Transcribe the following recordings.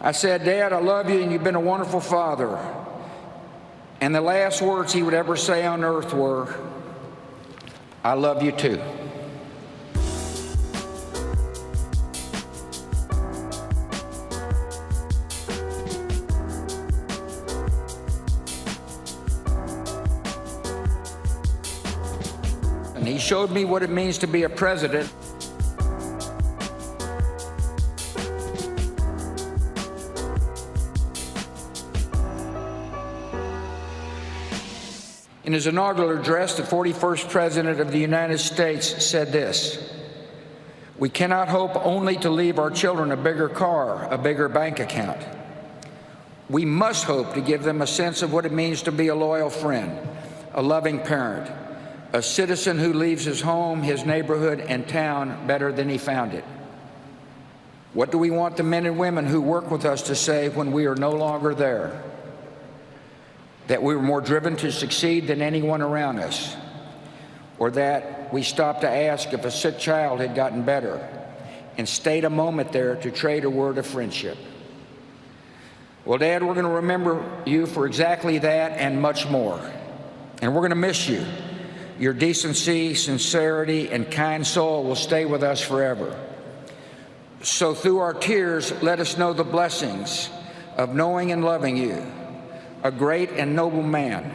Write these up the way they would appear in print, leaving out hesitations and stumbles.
I said, "Dad, I love you and you've been a wonderful father." And the last words he would ever say on earth were, "I love you too." And he showed me what it means to be a president. In his inaugural address, the 41st President of the United States said this: "We cannot hope only to leave our children a bigger car, a bigger bank account. We must hope to give them a sense of what it means to be a loyal friend, a loving parent, a citizen who leaves his home, his neighborhood, and town better than he found it." What do we want the men and women who work with us to say when we are no longer there? That we were more driven to succeed than anyone around us, or that we stopped to ask if a sick child had gotten better and stayed a moment there to trade a word of friendship. Well, Dad, we're going to remember you for exactly that and much more. And we're going to miss you. Your decency, sincerity, and kind soul will stay with us forever. So through our tears, let us know the blessings of knowing and loving you, a great and noble man,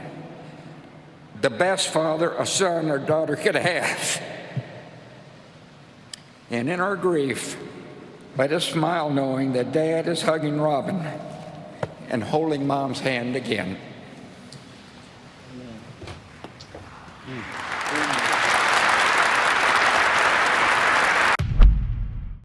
the best father a son or daughter could have. And in our grief, let us smile knowing that Dad is hugging Robin and holding Mom's hand again.